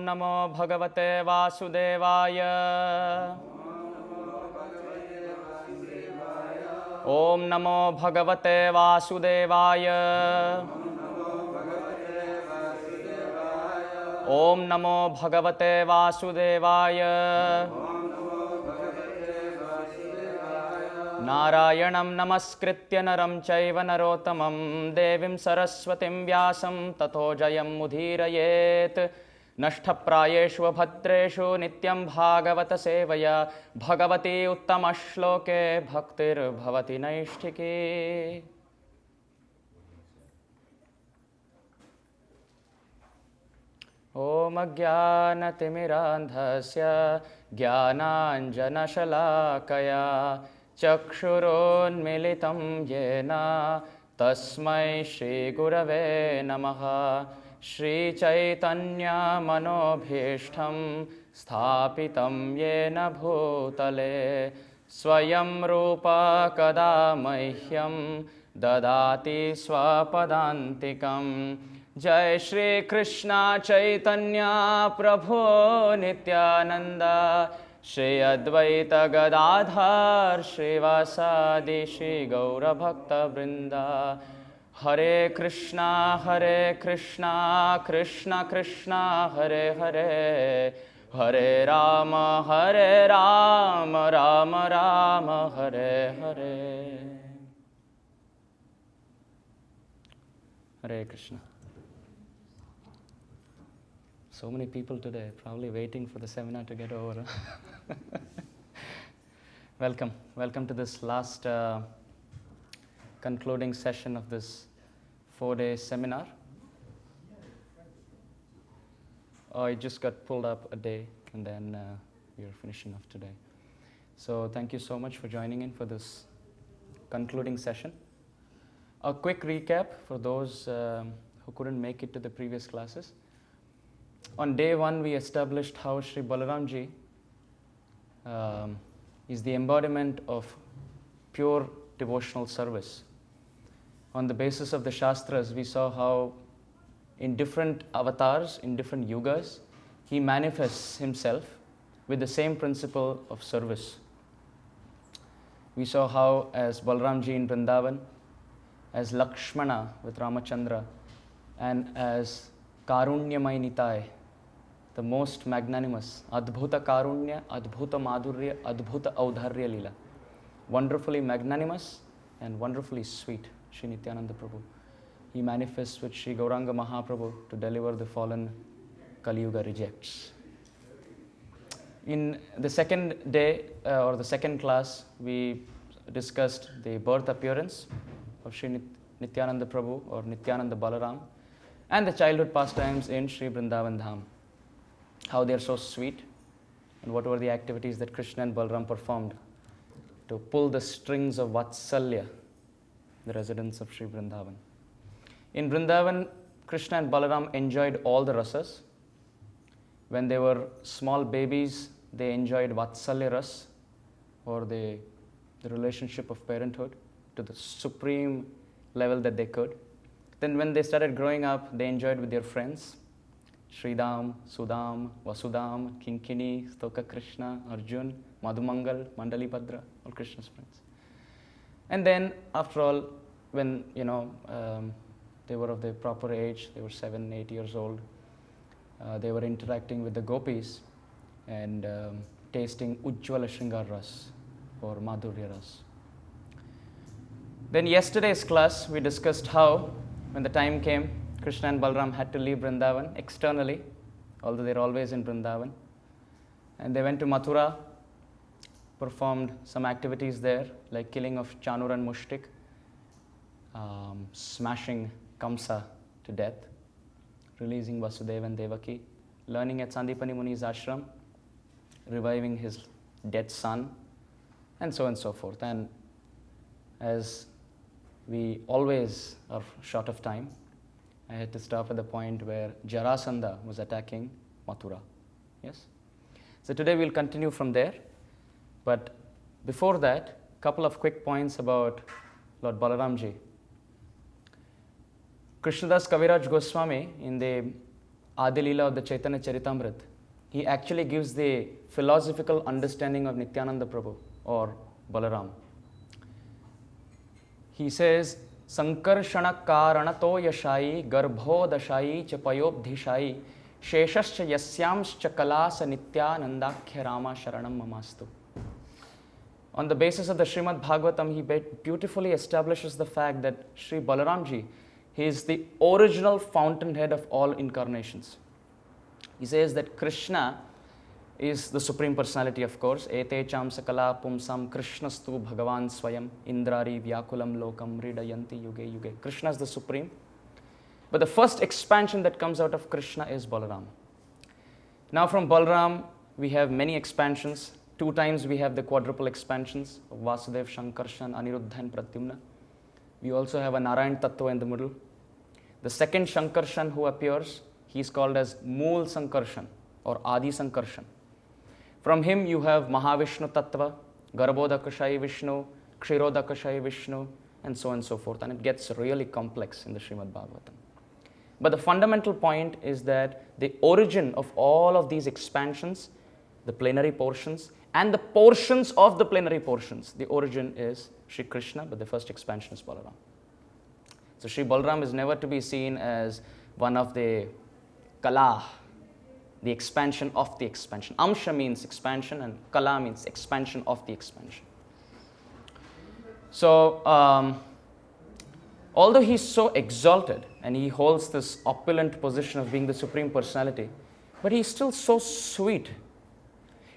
नमो भगवते वासुदेवाय। ओम नमो भगवते वासुदेवाय। ओम नमो भगवते वासुदेवाय। नारायणं नमस्कृत्य नरं चैव नरोत्तमं देवीं सरस्वतीं व्यासं ततो जयमुदीरयेत्। नष्टप्रायेषु भद्रेषु नित्यं भागवत सेवया भगवती उत्तमश्लोके भक्तिर्भवति नैष्ठिकी। ॐ अज्ञानतिमिरान्धस्य ज्ञानाञ्जनशलाकया चक्षुरोन्मीलितं येन तस्मै श्रीगुरवे नमः। श्रीचैतन्यमनोभीष्टं स्थापितं येन भूतले स्वयं रूपा कदा मह्यं ददाति स्वपदान्तिकं। जय श्री कृष्ण चैतन्य प्रभो नित्यानंद श्री अद्वैत गदाधर श्रीवासादि श्री गौरभक्त वृंदा। हरे कृष्णा कृष्ण कृष्ण हरे हरे, हरे राम राम राम हरे हरे। हरे Krishna. So many people today, probably waiting for the seminar to get over. Welcome to this last concluding session of this 4-day seminar. Oh, it just got pulled up a day and then we are finishing off today. So thank you so much for joining in for this concluding session. A quick recap for those who couldn't make it to the previous classes. On day 1, we established how Sri Balaramji is the embodiment of pure devotional service. On the basis of the Shastras, we saw how in different avatars, in different yugas, he manifests himself with the same principle of service. We saw how as Balaramji in Vrindavan, as Lakshmana with Ramachandra, and as Karunyamai Nitai, the most magnanimous, Adbhuta Karunya, Adbhuta Madhurya, Adbhuta Audharya Lila. Wonderfully magnanimous and wonderfully sweet, Sri Nityananda Prabhu. He manifests with Sri Gauranga Mahaprabhu to deliver the fallen Kali Yuga rejects. In the second day, or the second class, we discussed the birth appearance of Sri Nityananda Prabhu or Nityananda Balaram, and the childhood pastimes in Sri Vrindavan Dham. How they are so sweet, and what were the activities that Krishna and Balaram performed to pull the strings of Vatsalya, the residents of Sri Vrindavan. In Vrindavan, Krishna and Balaram enjoyed all the rasas. When they were small babies, they enjoyed Vatsalya ras, or the relationship of parenthood, to the supreme level that they could. Then when they started growing up, they enjoyed with their friends, Sridham, Sudham, Vasudham, Kinkini, Stoka Krishna, Arjun, Madhumangal, Mandali Bhadra, all Krishna's friends. And then, after all, when they were of the proper age, they were 7, 8 years old, they were interacting with the gopis and tasting Ujjvala Shringar Ras or Madhurya Ras. Then yesterday's class, we discussed how, when the time came, Krishna and Balaram had to leave Vrindavan externally, although they're always in Vrindavan. And they went to Mathura, performed some activities there, like killing of Chanur and Mushtik, smashing Kamsa to death, releasing Vasudeva and Devaki, learning at Sandipani Muni's ashram, reviving his dead son, and so on and so forth. And as we always are short of time, I had to stop at the point where Jarasandha was attacking Mathura. Yes? So today we'll continue from there. But before that, a couple of quick points about Lord Balaramji. Krishnadas Kaviraj Goswami, in the Adi Leela of the Chaitanya Charitamrita, he actually gives the philosophical understanding of Nityananda Prabhu or Balaram. He says, Sankarshana karanato yashai garbho dashayi cha payobdhishayi sheshascha yasyamscha kalasa nityanandakhya rama sharanam mamastu. On the basis of the Srimad Bhagavatam, he beautifully establishes the fact that Sri Balaramji, he is the original fountainhead of all incarnations. He says that Krishna is the Supreme Personality, of course. Ete cham sakala pumsam Krishnastu Bhagavan Swayam Indrari Vyakulam Lokam Ridayanti Yuge Yuge. Krishna is the Supreme. But the first expansion that comes out of Krishna is Balaram. Now from Balaram, we have many expansions. 2 times we have the quadruple expansions of Vasudev, Shankarshan, Aniruddha and Pradyumna. We also have a Narayan Tattva in the middle. The second Shankarshan who appears, he is called as Mool Sankarshan or Adi Sankarshan. From him you have Mahavishnu Tattva, Garbhodakashayi Vishnu, Kshirodakashayi Vishnu, and so on and so forth. And it gets really complex in the Srimad Bhagavatam. But the fundamental point is that the origin of all of these expansions, the plenary portions, and the portions of the plenary portions, the origin is Sri Krishna, but the first expansion is Balaram. So Sri Balaram is never to be seen as one of the Kala, the expansion of the expansion. Amsha means expansion and Kala means expansion of the expansion. So, although he is so exalted and he holds this opulent position of being the Supreme Personality, but he is still so sweet.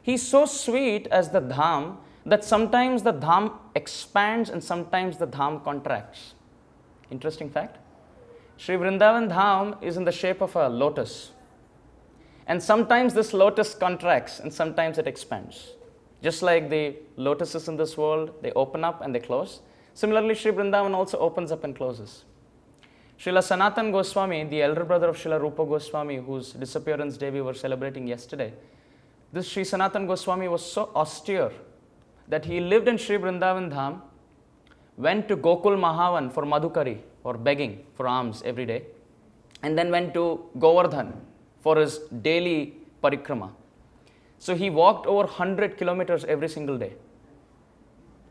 He is so sweet as the Dham that sometimes the Dham expands and sometimes the Dham contracts. Interesting fact. Sri Vrindavan Dham is in the shape of a lotus. And sometimes this lotus contracts and sometimes it expands. Just like the lotuses in this world, they open up and they close. Similarly, Sri Vrindavan also opens up and closes. Srila Sanatan Goswami, the elder brother of Srila Rupa Goswami, whose disappearance day we were celebrating yesterday, this Sri Sanatan Goswami was so austere that he lived in Sri Vrindavan Dham, went to Gokul Mahavan for Madhukari or begging for alms every day, and then went to Govardhan for his daily parikrama. So he walked over 100 kilometers every single day.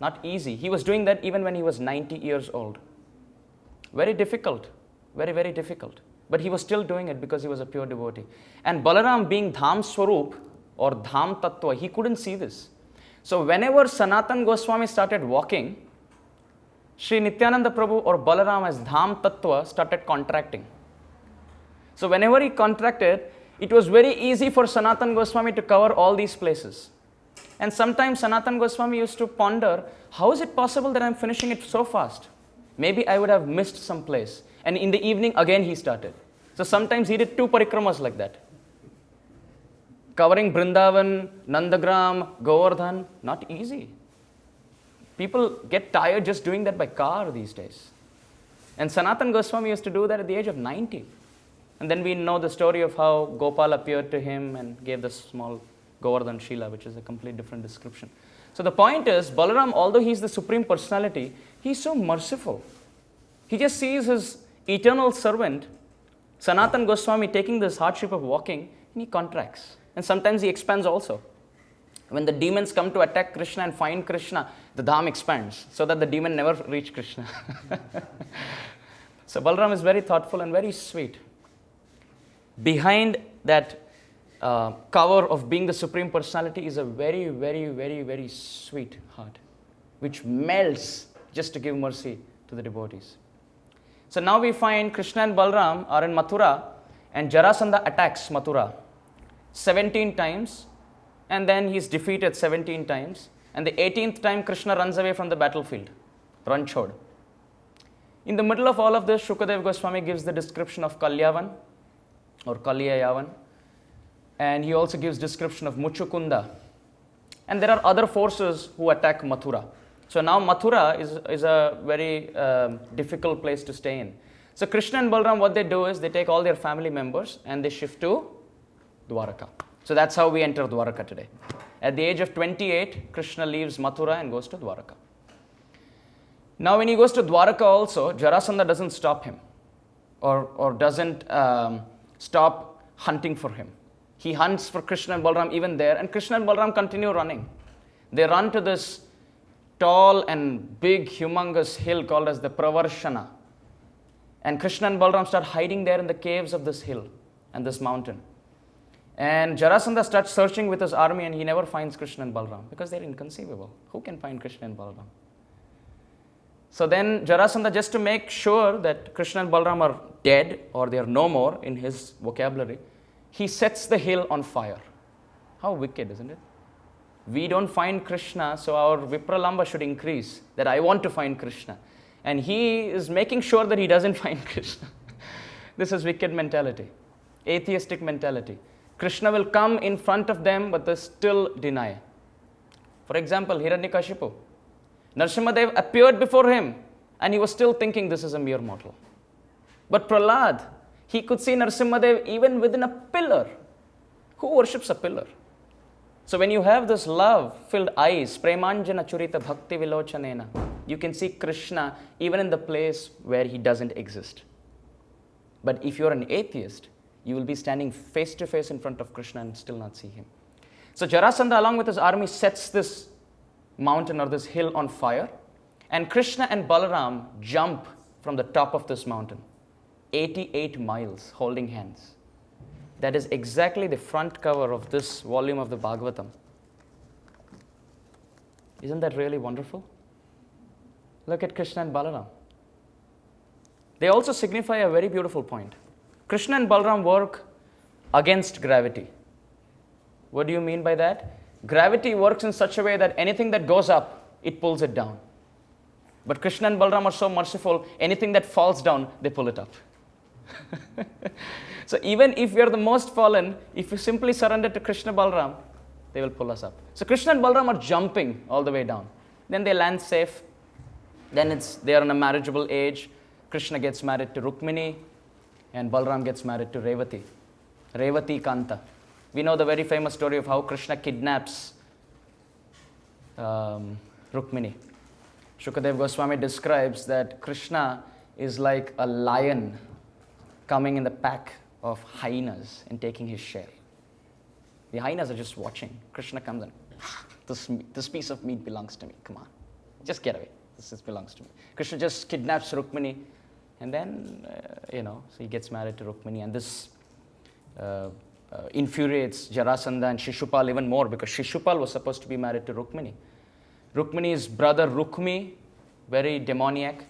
Not easy. He was doing that even when he was 90 years old. Very difficult. Very, very difficult. But he was still doing it because he was a pure devotee. And Balaram being Dham Swarup or Dham Tattva, he couldn't see this. So whenever Sanatan Goswami started walking, Sri Nityananda Prabhu or Balaram as Dham Tattva started contracting. So whenever he contracted, it was very easy for Sanatan Goswami to cover all these places. And sometimes Sanatan Goswami used to ponder, how is it possible that I'm finishing it so fast? Maybe I would have missed some place. And in the evening, again he started. So sometimes he did 2 parikramas like that. Covering Brindavan, Nandagram, Govardhan, not easy. People get tired just doing that by car these days. And Sanatan Goswami used to do that at the age of 90. And then we know the story of how Gopal appeared to him and gave the small Govardhan Shila, which is a complete different description. So the point is, Balaram, although he is the Supreme Personality, he is so merciful. He just sees his eternal servant, Sanatan Goswami, taking this hardship of walking, and he contracts. And sometimes he expands also. When the demons come to attack Krishna and find Krishna, the Dham expands so that the demon never reach Krishna. So Balaram is very thoughtful and very sweet. Behind that cover of being the Supreme Personality is a very, very, very, very sweet heart, which melts just to give mercy to the devotees. So now we find Krishna and Balaram are in Mathura, and Jarasandha attacks Mathura 17 times, and then he is defeated 17 times, and the 18th time Krishna runs away from the battlefield, Ranchod. In the middle of all of this, Shukadev Goswami gives the description of Kalyavan or Kalyayavan, and he also gives description of Muchukunda. And there are other forces who attack Mathura. So now Mathura is a very difficult place to stay in. So Krishna and Balaram, what they do is they take all their family members and they shift to Dvaraka. So that's how we enter Dvaraka today. At the age of 28, Krishna leaves Mathura and goes to Dvaraka. Now when he goes to Dvaraka also, Jarasandha doesn't stop him or doesn't stop hunting for him. He hunts for Krishna and Balaram even there, and Krishna and Balaram continue running. They run to this tall and big, humongous hill called as the Pravarshana. And Krishna and Balaram start hiding there in the caves of this hill and this mountain. And Jarasandha starts searching with his army, and he never finds Krishna and Balaram because they're inconceivable. Who can find Krishna and Balaram? So then Jarasandha, just to make sure that Krishna and Balaram are dead or they are no more in his vocabulary, he sets the hill on fire. How wicked, isn't it? We don't find Krishna, so our Vipralamba should increase, that I want to find Krishna. And he is making sure that he doesn't find Krishna. This is wicked mentality, atheistic mentality. Krishna will come in front of them, but they still deny. For example, Hiranyakashipu. Narasimhadev appeared before him, and he was still thinking this is a mere mortal. But Prahlad, he could see Narasimhadev even within a pillar. Who worships a pillar? So when you have this love-filled eyes, Premanjana Churita Bhakti Vilochanena, you can see Krishna even in the place where he doesn't exist. But if you're an atheist, you will be standing face to face in front of Krishna and still not see him. So Jarasandha, along with his army, sets this mountain or this hill on fire, and Krishna and Balaram jump from the top of this mountain, 88 miles, holding hands. That is exactly the front cover of this volume of the Bhagavatam. Isn't that really wonderful? Look at Krishna and Balaram. They also signify a very beautiful point. Krishna and Balaram work against gravity. What do you mean by that? Gravity works in such a way that anything that goes up, it pulls it down. But Krishna and Balaram are so merciful, anything that falls down, they pull it up. So even if we are the most fallen, if we simply surrender to Krishna Balaram, they will pull us up. So Krishna and Balaram are jumping all the way down. Then they land safe. Then they are in a marriageable age. Krishna gets married to Rukmini, and Balaram gets married to Revati. Revati Kanta. We know the very famous story of how Krishna kidnaps Rukmini. Shukadev Goswami describes that Krishna is like a lion coming in the pack of hyenas and taking his share. The hyenas are just watching. Krishna comes and, this piece of meat belongs to me. Come on, just get away. This belongs to me. Krishna just kidnaps Rukmini, and then, so he gets married to Rukmini, and this infuriates Jarasandha and Shishupal even more, because Shishupal was supposed to be married to Rukmini. Rukmini's brother Rukmi, very demoniac.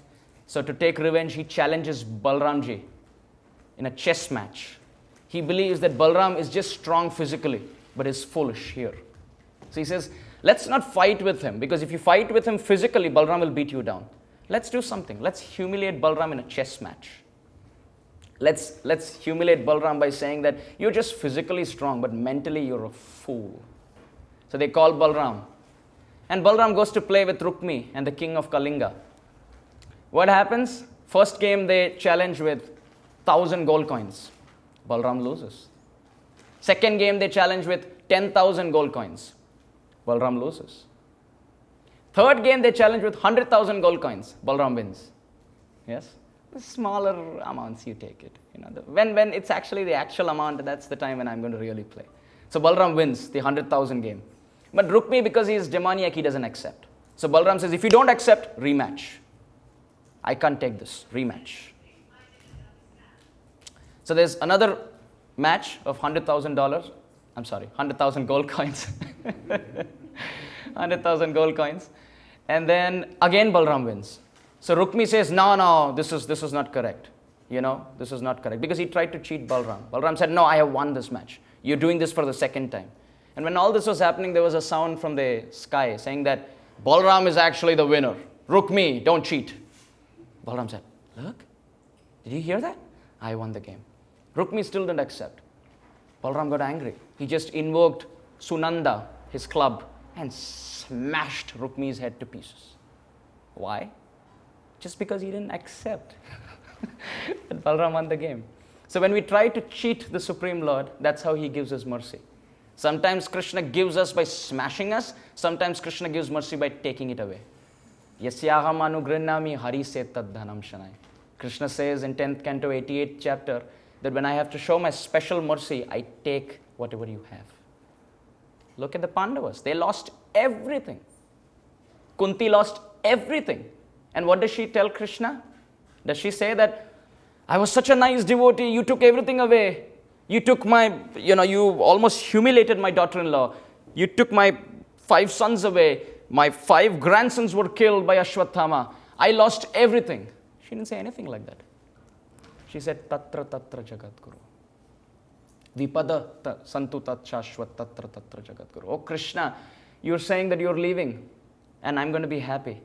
So to take revenge, he challenges Balramji in a chess match. He believes that Balaram is just strong physically, but is foolish here. So he says, let's not fight with him, because if you fight with him physically, Balaram will beat you down. Let's do something. Let's humiliate Balaram in a chess match. Let's humiliate Balaram by saying that you're just physically strong, but mentally you're a fool. So they call Balaram. And Balaram goes to play with Rukmi and the king of Kalinga. What happens? First game they challenge with 1,000 gold coins. Balaram loses. Second game they challenge with 10,000 gold coins. Balaram loses. Third game they challenge with 100,000 gold coins. Balaram wins. Yes? The smaller amounts you take it. When it's actually the actual amount, that's the time when I'm going to really play. So Balaram wins the 100,000 game. But Rukmi, because he is demoniac, he doesn't accept. So Balaram says, if you don't accept, rematch. I can't take this. Rematch. So there's another match of $100,000. I'm sorry, 100,000 gold coins. 100,000 gold coins. And then again Balaram wins. So Rukmi says, no, this is not correct. This is not correct. Because he tried to cheat Balaram. Balaram said, no, I have won this match. You're doing this for the second time. And when all this was happening, there was a sound from the sky saying that Balaram is actually the winner. Rukmi, don't cheat. Balaram said, look, did you hear that? I won the game. Rukmi still didn't accept. Balaram got angry. He just invoked Sunanda, his club, and smashed Rukmi's head to pieces. Why? Just because he didn't accept that Balaram won the game. So when we try to cheat the Supreme Lord, that's how he gives us mercy. Sometimes Krishna gives us by smashing us. Sometimes Krishna gives mercy by taking it away. Yasyaham anugrihnami hari se tad dhanam shanai. Krishna says in 10th canto, 88th chapter, that when I have to show my special mercy, I take whatever you have. Look at the Pandavas. They lost everything. Kunti lost everything. And what does she tell Krishna? Does she say that, I was such a nice devotee, you took everything away. You took my, you almost humiliated my daughter-in-law. You took my 5 sons away. My 5 grandsons were killed by Ashwatthama. I lost everything. She didn't say anything like that. She said, Tatra Tatra Jagadguru. Vipada Santu Tat Shashwat Tatra Tatra Jagadguru. Oh Krishna, you're saying that you're leaving and I'm going to be happy.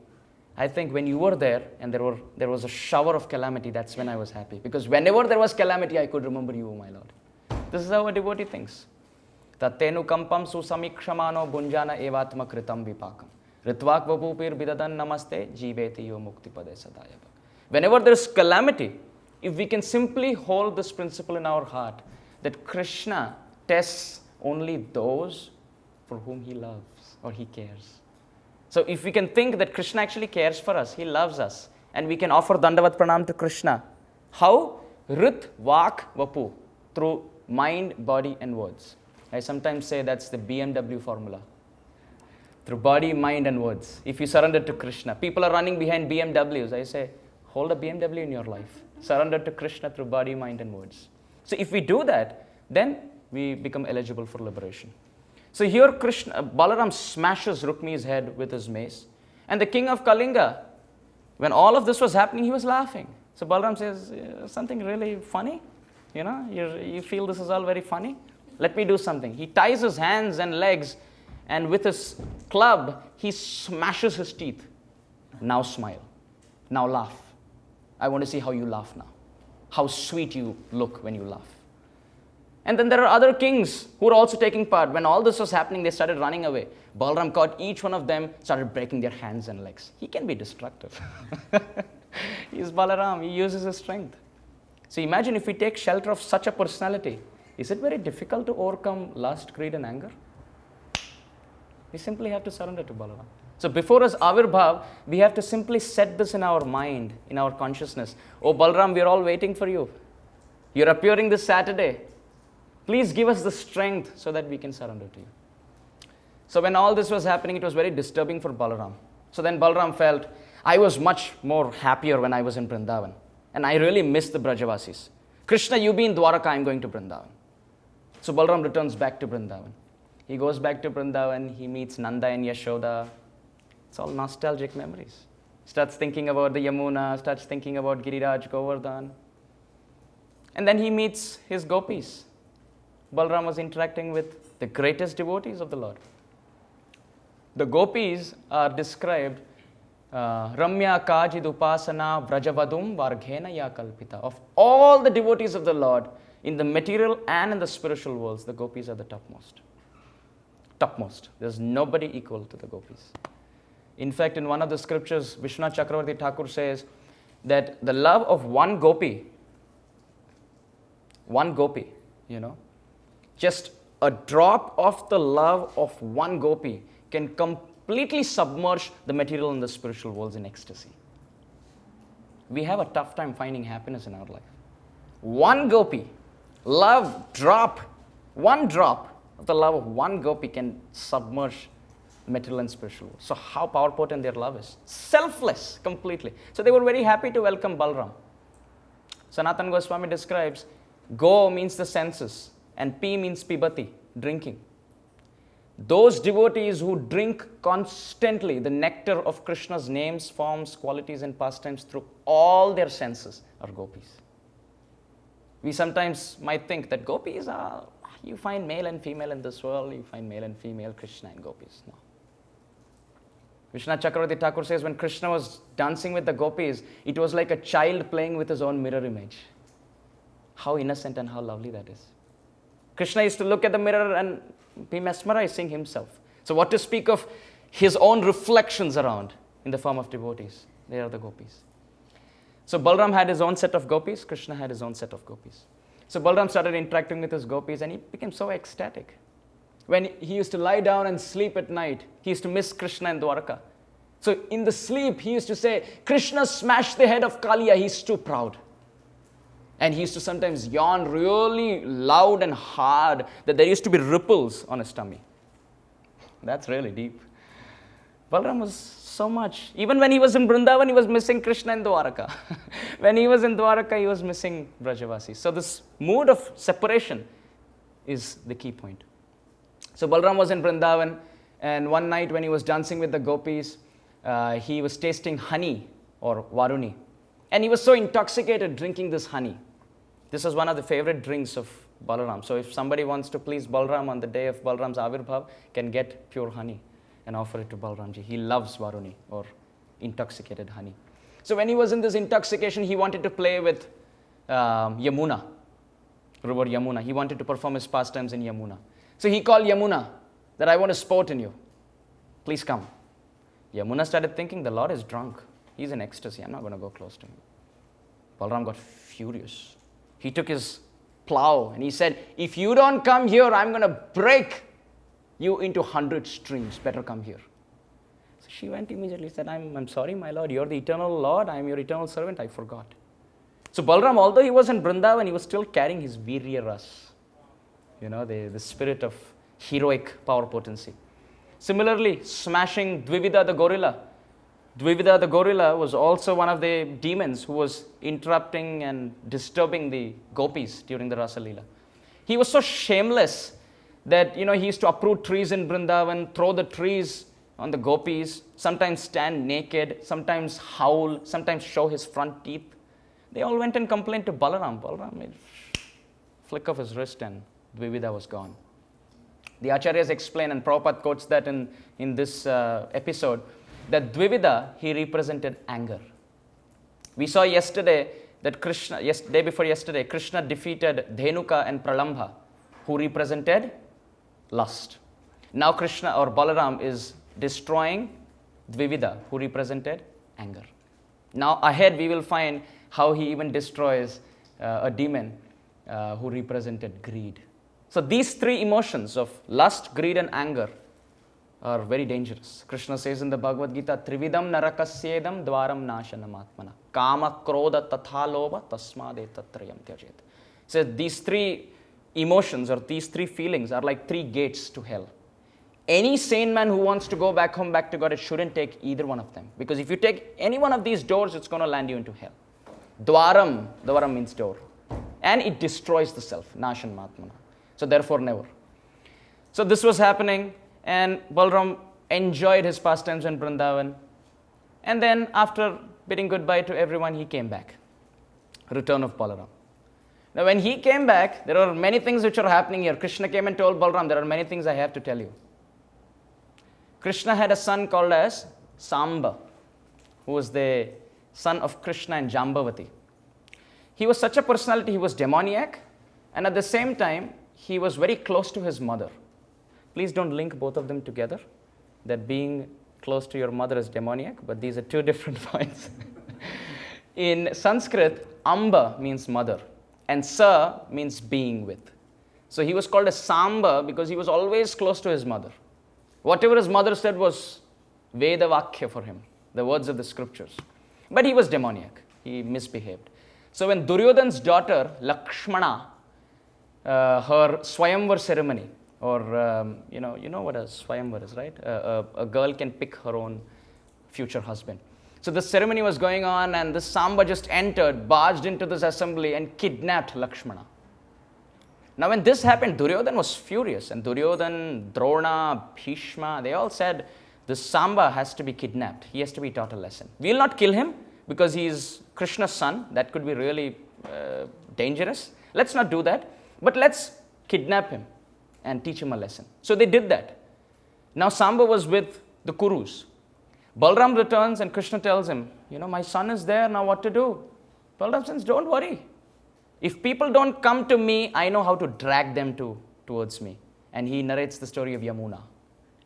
I think when you were there and there was a shower of calamity, that's when I was happy. Because whenever there was calamity, I could remember you, my Lord. This is how a devotee thinks. Tattenu kampam susamikshamano bunjana evatma kritam vipakam. Ritvak vapupir bidadan namaste jiveti yo muktipade sadayava. Whenever there is calamity, if we can simply hold this principle in our heart, that Krishna tests only those for whom he loves or he cares. So if we can think that Krishna actually cares for us, he loves us, and we can offer Dandavat Pranam to Krishna. How? Rit, Vak, Vapu. Through mind, body and words. I sometimes say that's the BMW formula. Through body, mind and words. If you surrender to Krishna. People are running behind BMWs. I say, hold a BMW in your life. Surrender to Krishna through body, mind and words. So if we do that, then we become eligible for liberation. So here Balaram smashes Rukmi's head with his mace. And the king of Kalinga, when all of this was happening, he was laughing. So Balaram says, something really funny? You feel this is all very funny? Let me do something. He ties his hands and legs, and with his club, he smashes his teeth. Now smile. Now laugh. I want to see how you laugh now. How sweet you look when you laugh. And then there are other kings who are also taking part. When all this was happening, they started running away. Balaram caught each one of them, started breaking their hands and legs. He can be destructive. He's Balaram. He uses his strength. So imagine if we take shelter of such a personality. Is it very difficult to overcome lust, greed and anger? We simply have to surrender to Balaram. So before us Avirbhav, we have to simply set this in our mind, in our consciousness. Oh Balaram, we are all waiting for you. You're appearing this Saturday. Please give us the strength so that we can surrender to you. So when all this was happening, it was very disturbing for Balaram. So then Balaram felt, I was much more happier when I was in Vrindavan. And I really missed the Brajavasis. Krishna, you be in Dvaraka, I'm going to Vrindavan. So Balaram returns back to Vrindavan. He goes back to Vrindavan, he meets Nanda and Yashoda. It's all nostalgic memories. Starts thinking about the Yamuna, starts thinking about Giriraj, Govardhan. And then he meets his gopis. Balaram was interacting with the greatest devotees of the Lord. The gopis are described Ramya Kajid Upasana Vrajavadum Varghena Ya Kalpita. Of all the devotees of the Lord, in the material and in the spiritual worlds, the gopis are the topmost. Topmost. There's nobody equal to the gopis. In fact, in one of the scriptures, Vishwanath Chakravarti Thakur says that the love of one gopi, just a drop of the love of one gopi can completely submerge the material and the spiritual worlds in ecstasy. We have a tough time finding happiness in our life. One gopi, love drop, one drop of the love of one gopi can submerge material and spiritual world. So how potent their love is. Selfless, completely. So they were very happy to welcome Balaram. Sanatana Goswami describes, Go means the senses, and Pi means pibati, drinking. Those devotees who drink constantly the nectar of Krishna's names, forms, qualities and pastimes through all their senses are gopis. We sometimes might think that gopis are, you find male and female in this world, you find male and female, Krishna and gopis. No. Vishwanath Chakravarti Thakur says when Krishna was dancing with the gopis, it was like a child playing with his own mirror image. How innocent and how lovely that is. Krishna used to look at the mirror and be mesmerized seeing himself. So what to speak of his own reflections around in the form of devotees? They are the gopis. So Balaram had his own set of gopis, Krishna had his own set of gopis. So Balaram started interacting with his gopis and he became so ecstatic. When he used to lie down and sleep at night, he used to miss Krishna in Dvaraka. So in the sleep, he used to say, Krishna smashed the head of Kaliya, he's too proud. And he used to sometimes yawn really loud and hard that there used to be ripples on his tummy. That's really deep. Balaram was so much. Even when he was in Vrindavan, he was missing Krishna in Dvaraka. When he was in Dvaraka, he was missing Brajavasi. So this mood of separation is the key point. So Balaram was in Vrindavan, and one night when he was dancing with the gopis, he was tasting honey or varuni. And he was so intoxicated drinking this honey. This was one of the favorite drinks of Balaram. So if somebody wants to please Balaram on the day of Balaram's Avirbhav, can get pure honey and offer it to Balaramji. He loves varuni or intoxicated honey. So when he was in this intoxication, he wanted to play with Yamuna, river Yamuna. He wanted to perform his pastimes in Yamuna. So he called Yamuna that I want to sport in you. Please come. Yamuna started thinking, the Lord is drunk. He's in ecstasy. I'm not going to go close to him. Balaram got furious. He took his plow and he said, if you don't come here, I'm going to break you into 100 streams. Better come here. So she went immediately, said, I'm sorry, my Lord. You're the eternal Lord. I'm your eternal servant. I forgot. So Balaram, although he was in Vrindavan, he was still carrying his Virya Ras. The spirit of heroic power potency. Similarly, smashing Dvivida the gorilla. Dvivida the gorilla was also one of the demons who was interrupting and disturbing the gopis during the Rasa Leela. He was so shameless that, he used to uproot trees in Vrindavan, throw the trees on the gopis, sometimes stand naked, sometimes howl, sometimes show his front teeth. They all went and complained to Balaram. Balaram made flick of his wrist and Dvivida was gone. The Acharyas explain, and Prabhupada quotes that in this episode, that Dvivida, he represented anger. We saw yesterday that day before yesterday, Krishna defeated Dhenuka and Pralambha, who represented lust. Now Krishna or Balaram is destroying Dvivida, who represented anger. Now ahead we will find how he even destroys a demon who represented greed. So these three emotions of lust, greed and anger are very dangerous. Krishna says in the Bhagavad Gita, Trividam narakasyedam dvaram nashanam atmana. Kama, krodha, tatha, lobha, tasmade tatrayam tyajet. So these three emotions or these three feelings are like three gates to hell. Any sane man who wants to go back home, back to God, it shouldn't take either one of them. Because if you take any one of these doors, it's going to land you into hell. Dvaram means door. And it destroys the self, nashanam atmana. So therefore never. So this was happening. And Balaram enjoyed his pastimes in Vrindavan. And then after bidding goodbye to everyone, he came back. Return of Balaram. Now when he came back, there are many things which are happening here. Krishna came and told Balaram, there are many things I have to tell you. Krishna had a son called as Samba, who was the son of Krishna and Jambavati. He was such a personality, he was demoniac, and at the same time, he was very close to his mother. Please don't link both of them together, that being close to your mother is demoniac, but these are two different points. In Sanskrit, Amba means mother, and Sa means being with. So he was called a Samba because he was always close to his mother. Whatever his mother said was Veda Vakya for him, the words of the scriptures. But he was demoniac, he misbehaved. So when Duryodhana's daughter, Lakshmana, her Swayamvar ceremony, or you know what a Swayamvar is, right? A girl can pick her own future husband. So the ceremony was going on, and this Samba just entered, barged into this assembly and kidnapped Lakshmana. Now when this happened, Duryodhana was furious, and Duryodhana, Drona, Bhishma, they all said, this Samba has to be kidnapped. He has to be taught a lesson. We will not kill him because he is Krishna's son. That could be really dangerous. Let's not do that. But let's kidnap him and teach him a lesson. So they did that. Now Samba was with the Kurus. Balaram returns and Krishna tells him, my son is there, now what to do? Balaram says, don't worry. If people don't come to me, I know how to drag them towards me. And he narrates the story of Yamuna.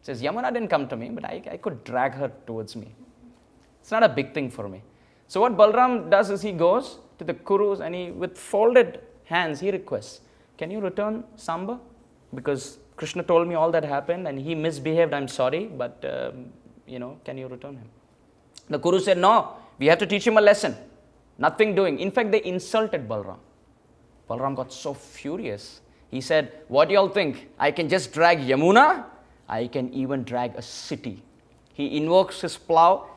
He says, Yamuna didn't come to me, but I could drag her towards me. It's not a big thing for me. So what Balaram does is he goes to the Kurus and with folded hands, he requests, can you return Samba? Because Krishna told me all that happened and he misbehaved, I'm sorry, but can you return him? The Kuru said, no, we have to teach him a lesson. Nothing doing. In fact, they insulted Balaram. Balaram got so furious. He said, what do y'all think? I can just drag Yamuna? I can even drag a city. He invokes his plow,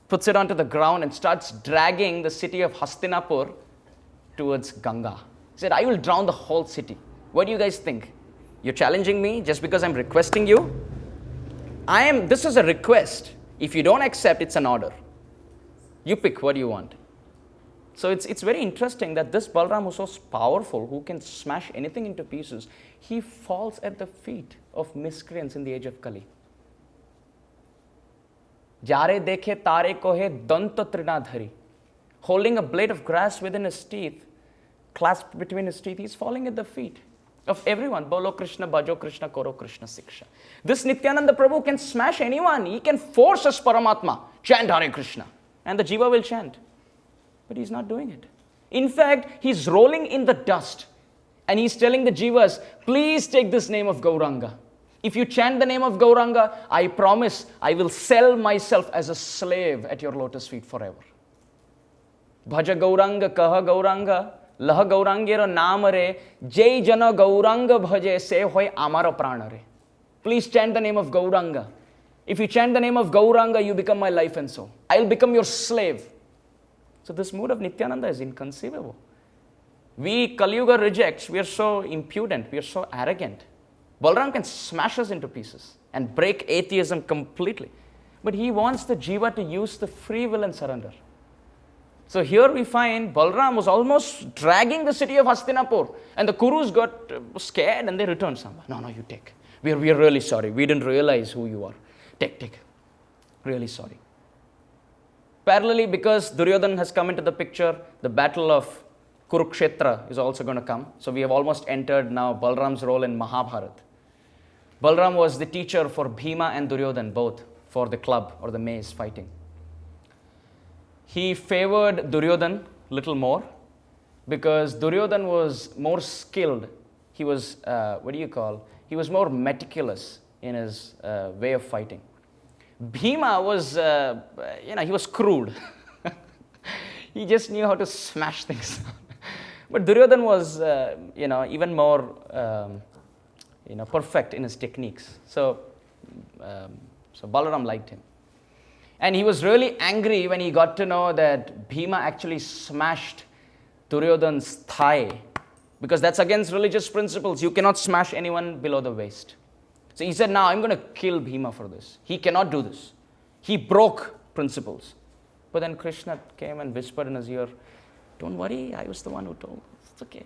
puts it onto the ground and starts dragging the city of Hastinapur towards Ganga. He said, I will drown the whole city. What do you guys think? You're challenging me just because I'm requesting you? This is a request. If you don't accept, it's an order. You pick what you want. So it's very interesting that this Balaram, who's so powerful, who can smash anything into pieces, he falls at the feet of miscreants in the age of Kali. Jare dekhe tare kohe danta trinadhari. Holding a blade of grass within his teeth, clasped between his teeth, he's falling at the feet of everyone. Bolo Krishna, Bhajo Krishna, Koro Krishna Siksha. This Nityananda Prabhu can smash anyone. He can force us Paramatma. Chant Hare Krishna. And the Jiva will chant. But he's not doing it. In fact, he's rolling in the dust. And he's telling the Jivas, please take this name of Gauranga. If you chant the name of Gauranga, I promise I will sell myself as a slave at your lotus feet forever. Bhaja Gauranga, Kaha Gauranga, Laha Gaurangero Namare, Jai Jana Gauranga Bhaje, Se Hoy Amara Pranare. Please chant the name of Gauranga. If you chant the name of Gauranga, you become my life and soul. I will become your slave. So this mood of Nityananda is inconceivable. We, Kali Yuga rejects, we are so impudent, we are so arrogant. Balaram can smash us into pieces and break atheism completely. But he wants the Jiva to use the free will and surrender. So here we find Balaram was almost dragging the city of Hastinapur. And the Kurus got scared and they returned some. No, you take. We are really sorry. We didn't realize who you are. Take. Really sorry. Parallelly, because Duryodhana has come into the picture, the battle of Kurukshetra is also going to come. So we have almost entered now Balaram's role in Mahabharata. Balaram was the teacher for Bhima and Duryodhana, both, for the club or the maze fighting. He favored Duryodhana a little more because Duryodhana was more skilled. He was, he was more meticulous in his way of fighting. Bhima was, he was crude. He just knew how to smash things. But Duryodhana was, even more, perfect in his techniques. So Balaram liked him. And he was really angry when he got to know that Bhima actually smashed Duryodhana's thigh. Because that's against religious principles. You cannot smash anyone below the waist. So he said, now I'm going to kill Bhima for this. He cannot do this. He broke principles. But then Krishna came and whispered in his ear, don't worry, I was the one who told. It's okay.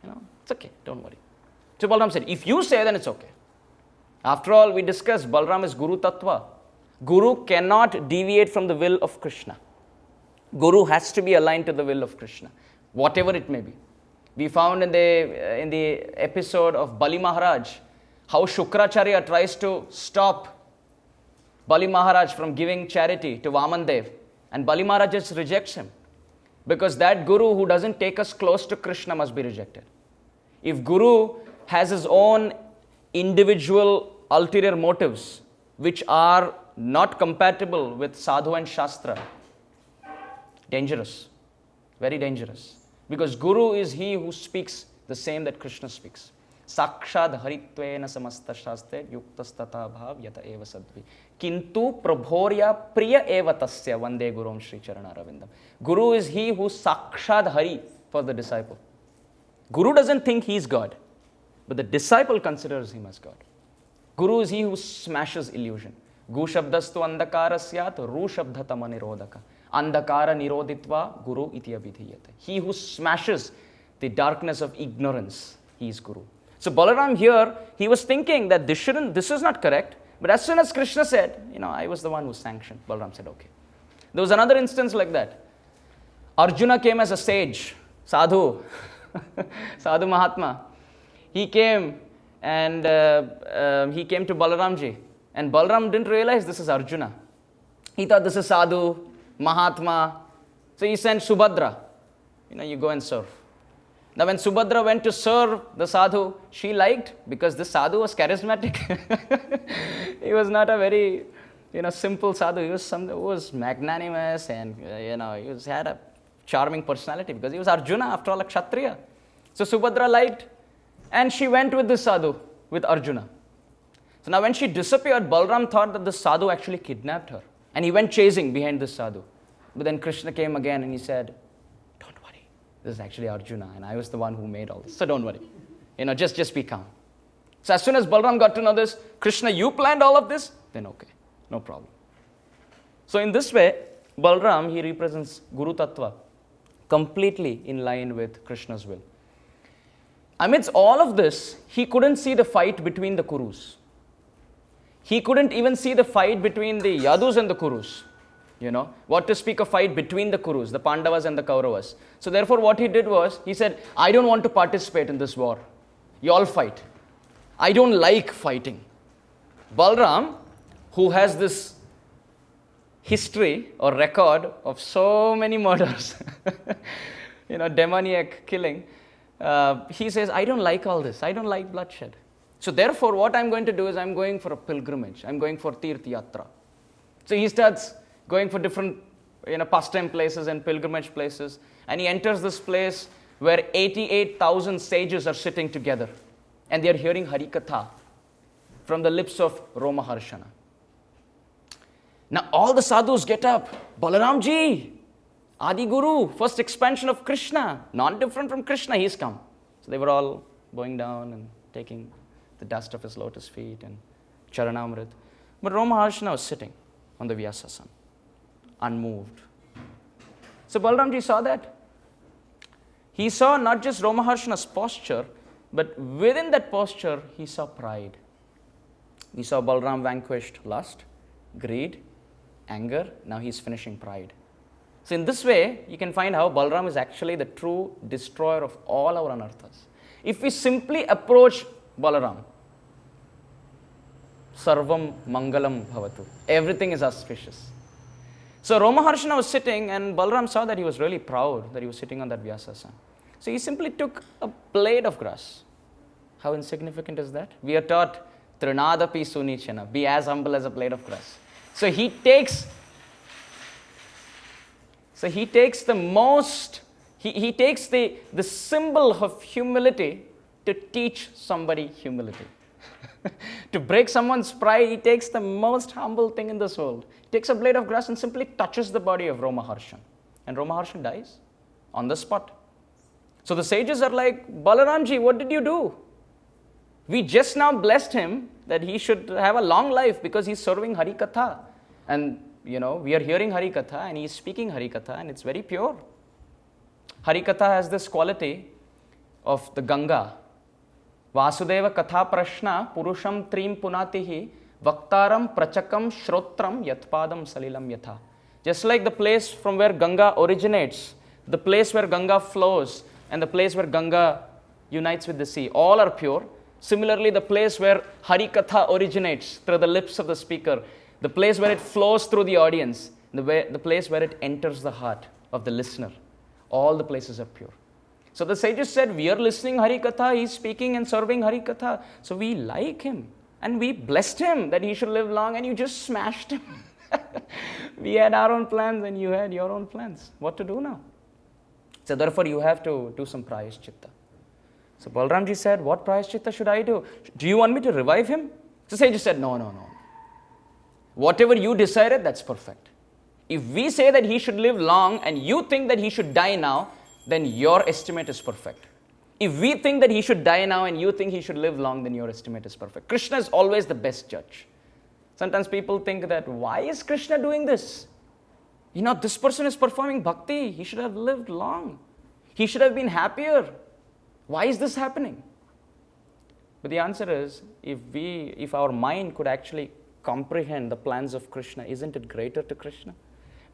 It's okay, don't worry. So Balaram said, if you say, then it's okay. After all, we discussed Balaram is Guru Tattva. Guru cannot deviate from the will of Krishna. Guru has to be aligned to the will of Krishna, whatever it may be. We found in the episode of Bali Maharaj, how Shukracharya tries to stop Bali Maharaj from giving charity to Vamandev. And Bali Maharaj just rejects him. Because that Guru who doesn't take us close to Krishna must be rejected. If Guru has his own individual ulterior motives, which are not compatible with Sadhu and Shastra, dangerous, very dangerous. Because Guru is he who speaks the same that Krishna speaks. Sakshad haritvena samasta shastre yuktastata bhav yata eva sadvi. Kintu prabhorya priya eva tasya vande gurum Sri Charana Ravindam. Guru is he who sakshad hari for the disciple. Guru doesn't think he's God, but the disciple considers him as God. Guru is he who smashes illusion. Gu shabdastu andakara syat, ru shabdhatama nirodhaka. Andakara nirodhitva guru iti abhidhiyate. He who smashes the darkness of ignorance, he is Guru. So Balaram here, he was thinking that this is not correct. But as soon as Krishna said, I was the one who sanctioned, Balaram said, okay. There was another instance like that. Arjuna came as a sage, sadhu, sadhu Mahatma. He came and he came to Balaramji. And Balaram didn't realize this is Arjuna. He thought this is sadhu, Mahatma. So he sent Subhadra. You go and serve. Now when Subhadra went to serve the sadhu, she liked, because this sadhu was charismatic. He was not a very, simple sadhu. He was someone who was magnanimous and, he had a charming personality because he was Arjuna, after all, a Kshatriya. So Subhadra liked, and she went with this sadhu, with Arjuna. So now when she disappeared, Balaram thought that the sadhu actually kidnapped her. And he went chasing behind this sadhu. But then Krishna came again and he said, don't worry, this is actually Arjuna and I was the one who made all this. So don't worry, just be calm. So as soon as Balaram got to know this, Krishna, you planned all of this? Then okay, no problem. So in this way, Balaram, he represents Guru Tattva, completely in line with Krishna's will. Amidst all of this, he couldn't see the fight between the Kurus. He couldn't even see the fight between the Yadus and the Kurus. What to speak of fight between the Kurus, the Pandavas and the Kauravas. So therefore what he did was, he said, I don't want to participate in this war. You all fight. I don't like fighting. Balaram, who has this history or record of so many murders, demoniac killing, he says, I don't like all this. I don't like bloodshed. So therefore, what I'm going to do is I'm going for a pilgrimage. I'm going for Tirth Yatra. So he starts going for different pastime places and pilgrimage places. And he enters this place where 88,000 sages are sitting together. And they are hearing Harikatha from the lips of Romaharshana. Now all the sadhus get up. Balaramji, Adi Guru, first expansion of Krishna, not different from Krishna, he's come. So they were all bowing down and taking the dust of his lotus feet and Charanamrit. But Romaharshana was sitting on the Vyasasana, unmoved. So Balaramji saw that. He saw not just Romaharshana's posture, but within that posture, he saw pride. We saw Balaram vanquished lust, greed, anger. Now he's finishing pride. So in this way, you can find how Balaram is actually the true destroyer of all our anarthas. If we simply approach Balaram, Sarvam Mangalam Bhavatu, everything is auspicious. So Romaharshana was sitting and Balaram saw that he was really proud that he was sitting on that Vyasasana. So he simply took a blade of grass. How insignificant is that? We are taught, Trinadapi Sunichana, be as humble as a blade of grass. So he takes the symbol of humility to teach somebody humility. To break someone's pride, he takes the most humble thing in this world. He takes a blade of grass and simply touches the body of Romaharshan. And Romaharshan dies on the spot. So the sages are like, Balaramji, what did you do? We just now blessed him that he should have a long life because he's serving Harikatha. And, we are hearing Harikatha and he's speaking Harikatha and it's very pure. Harikatha has this quality of the Ganga. Vasudeva Katha Prashna Purusham Trim Punatihi Vaktaram Prachakam Shrotram Yatpadam Salilam Yatha. Just like the place from where Ganga originates, the place where Ganga flows, and the place where Ganga unites with the sea, all are pure. Similarly, the place where Harikatha originates through the lips of the speaker, the place where it flows through the audience, the place where it enters the heart of the listener, all the places are pure. So the sages said, we are listening Harikatha, he is speaking and serving Harikatha. So we like him and we blessed him that he should live long and you just smashed him. We had our own plans and you had your own plans. What to do now? So therefore you have to do some prayaschitta. So Balaramji said, what prayaschitta should I do? Do you want me to revive him? So sages said, no. Whatever you decided, that's perfect. If we say that he should live long and you think that he should die now, then your estimate is perfect. If we think that he should die now and you think he should live long, then your estimate is perfect. Krishna is always the best judge. Sometimes people think that, why is Krishna doing this? This person is performing bhakti. He should have lived long. He should have been happier. Why is this happening? But the answer is, if our mind could actually comprehend the plans of Krishna, isn't it greater to Krishna?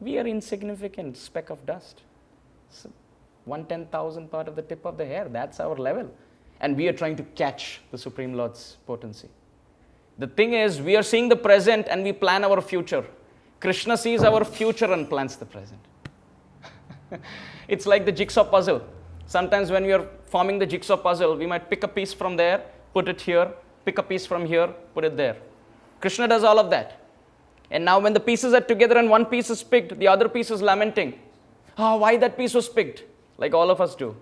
We are insignificant speck of dust. So 1/10,000th part of the tip of the hair, that's our level. And we are trying to catch the Supreme Lord's potency. The thing is, we are seeing the present and we plan our future. Krishna sees our future and plans the present. It's like the jigsaw puzzle. Sometimes when we are forming the jigsaw puzzle, we might pick a piece from there, put it here, pick a piece from here, put it there. Krishna does all of that. And now when the pieces are together and one piece is picked, the other piece is lamenting. Why that piece was picked? Like all of us do.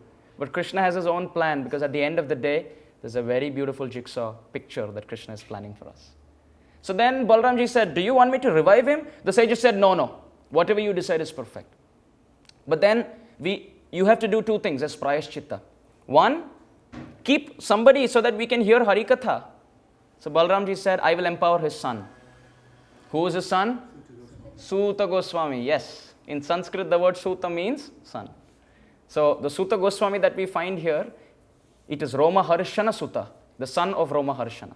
But Krishna has his own plan, because at the end of the day, there's a very beautiful jigsaw picture that Krishna is planning for us. So then Balaramji said, do you want me to revive him? The sages said, no. Whatever you decide is perfect. But then you have to do two things as prayashchitta. One, keep somebody so that we can hear Harikatha. So Balaramji said, I will empower his son. Who is his son? Suta Goswami. Yes. In Sanskrit, the word Suta means son. So the Suta Goswami that we find here, it is Roma Harshana Suta, the son of Roma Harshana.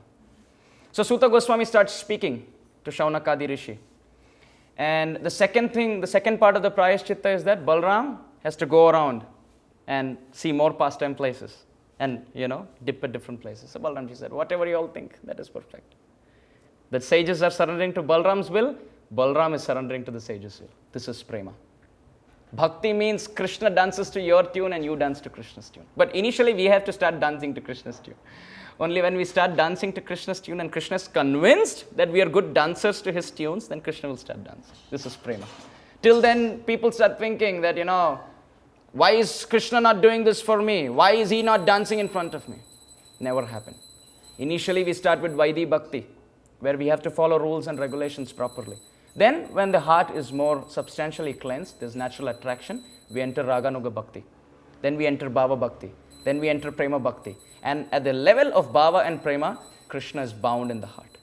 So Suta Goswami starts speaking to Shaunakadi Rishi. And the second part of the prayashchitta is that Balaram has to go around and see more pastime places and, dip at different places. So Balaramji said, whatever you all think, that is perfect. The sages are surrendering to Balaram's will, Balaram is surrendering to the sages' will. This is prema. Bhakti means Krishna dances to your tune and you dance to Krishna's tune. But initially we have to start dancing to Krishna's tune. Only when we start dancing to Krishna's tune and Krishna is convinced that we are good dancers to his tunes, then Krishna will start dancing. This is prema. Till then, people start thinking that, why is Krishna not doing this for me? Why is he not dancing in front of me? Never happened. Initially, we start with Vaidhi Bhakti, where we have to follow rules and regulations properly. Then, when the heart is more substantially cleansed, there's natural attraction, we enter Raganuga Bhakti. Then we enter Bhava Bhakti. Then we enter Prema Bhakti. And at the level of Bhava and Prema, Krishna is bound in the heart.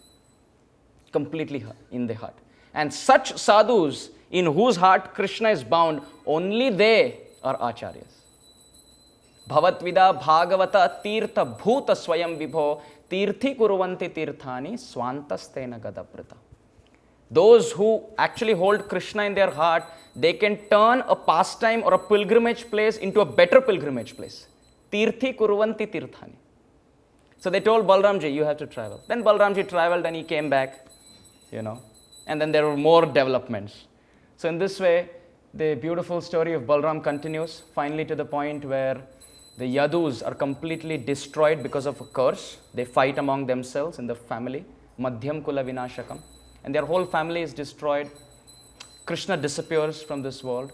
Completely in the heart. And such sadhus in whose heart Krishna is bound, only they are acharyas. Bhavatvida bhagavata tirtha bhuta swayam vibho tirthi kuruvanti tirthani swantastena gadaprita. Those who actually hold Krishna in their heart, they can turn a pastime or a pilgrimage place into a better pilgrimage place. Tirthi kuruvanti tirthani. So they told Balaramji, you have to travel. Then Balaramji traveled and he came back, and then there were more developments. So in this way, the beautiful story of Balaram continues, finally to the point where the Yadus are completely destroyed because of a curse. They fight among themselves in the family, Madhyam Kula Vinashakam, and their whole family is destroyed. Krishna disappears from this world.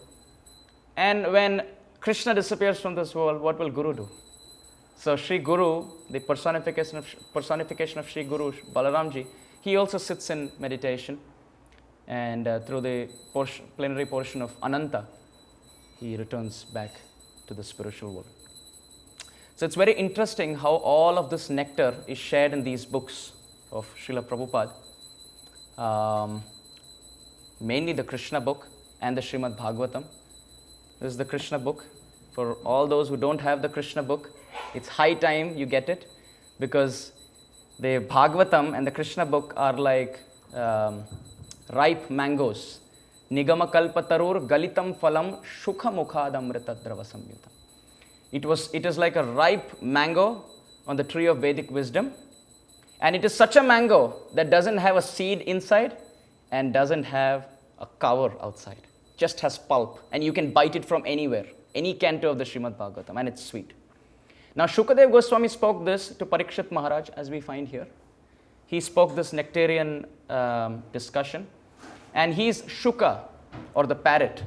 And when Krishna disappears from this world, what will Guru do? So Sri Guru, the personification of Sri Guru, Balaramji, he also sits in meditation. And through the plenary portion of Ananta, he returns back to the spiritual world. So it's very interesting how all of this nectar is shared in these books of Srila Prabhupada. Mainly the Krishna book and the Srimad Bhagavatam. This is the Krishna book. For all those who don't have the Krishna book, it's high time you get it, because the Bhagavatam and the Krishna book are like ripe mangoes. Nigama kalpatarur galitam phalam shukha mukhad amritadrava samyutam. It is like a ripe mango on the tree of Vedic wisdom. And it is such a mango that doesn't have a seed inside and doesn't have a cover outside. Just has pulp. And you can bite it from anywhere. Any canto of the Srimad Bhagavatam. And it's sweet. Now Shukadev Goswami spoke this to Parikshit Maharaj, as we find here. He spoke this nectarian discussion. And he's Shuka, or the parrot.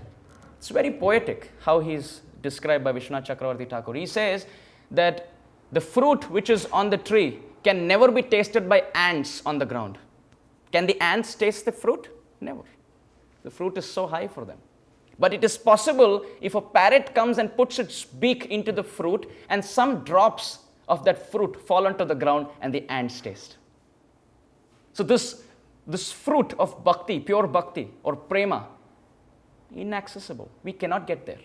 It's very poetic how he's described by Vishwanath Chakravarti Thakur. He says that the fruit which is on the tree can never be tasted by ants on the ground. Can the ants taste the fruit? Never. The fruit is so high for them. But it is possible if a parrot comes and puts its beak into the fruit and some drops of that fruit fall onto the ground and the ants taste. So this fruit of bhakti, pure bhakti or prema, inaccessible. We cannot get there.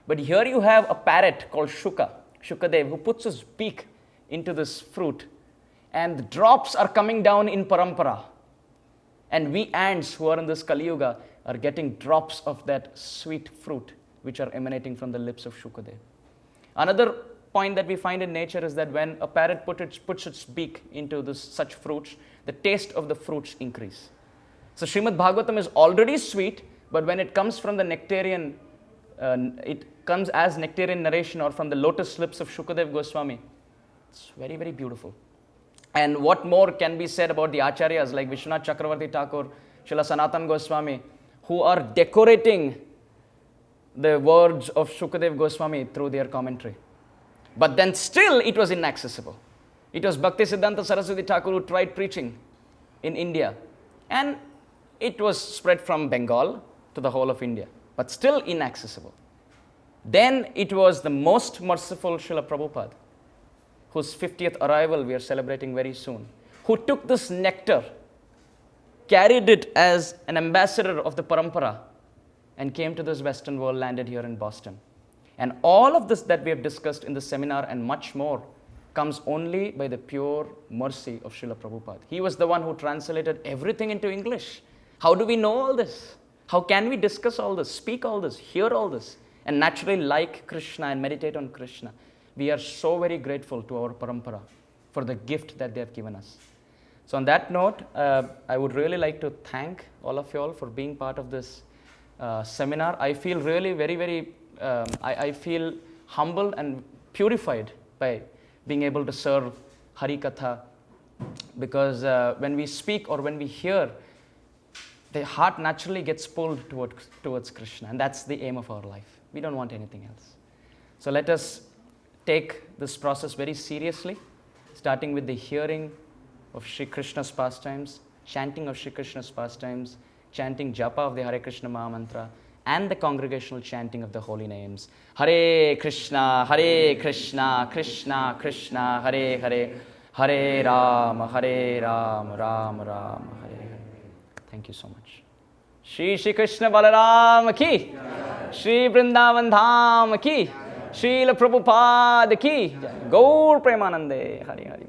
But here you have a parrot called Shukadev, who puts his beak into this fruit, and the drops are coming down in parampara. And we ants who are in this Kali Yuga are getting drops of that sweet fruit which are emanating from the lips of Shukadev. Another point that we find in nature is that when a parrot puts its beak into such fruits, the taste of the fruits increase. So Srimad Bhagavatam is already sweet, but when it comes from the nectarian, it comes as nectarian narration or from the lotus lips of Shukadev Goswami, it's very, very beautiful. And what more can be said about the acharyas like Vishwanath Chakravarti Thakur, Srila Sanatan Goswami, who are decorating the words of Shukadev Goswami through their commentary. But then still it was inaccessible. It was Bhakti Siddhanta Saraswati Thakur who tried preaching in India. And it was spread from Bengal to the whole of India, but still inaccessible. Then it was the most merciful Srila Prabhupada, whose 50th arrival we are celebrating very soon, who took this nectar, carried it as an ambassador of the parampara, and came to this Western world, landed here in Boston. And all of this that we have discussed in the seminar and much more comes only by the pure mercy of Srila Prabhupada. He was the one who translated everything into English. How do we know all this? How can we discuss all this, speak all this, hear all this, and naturally like Krishna and meditate on Krishna? We are so very grateful to our parampara for the gift that they have given us. So on that note, I would really like to thank all of you all for being part of this seminar. I feel really very, I feel humbled and purified by being able to serve Hari Katha, because when we speak or when we hear, the heart naturally gets pulled towards Krishna, and that's the aim of our life. We don't want anything else. So let us take this process very seriously, starting with the hearing of Shri Krishna's pastimes, chanting of Shri Krishna's pastimes, chanting japa of the Hare Krishna Maha Mantra, and the congregational chanting of the holy names. Hare Krishna, Krishna Krishna, Hare Hare, Hare Rama, Rama Rama, Hare Hare. Thank you so much. Shri Krishna Balarama ki, Shri Vrindavan Dham ki, Srila Prabhupada ki, Gaur Premanande, Hari Hari.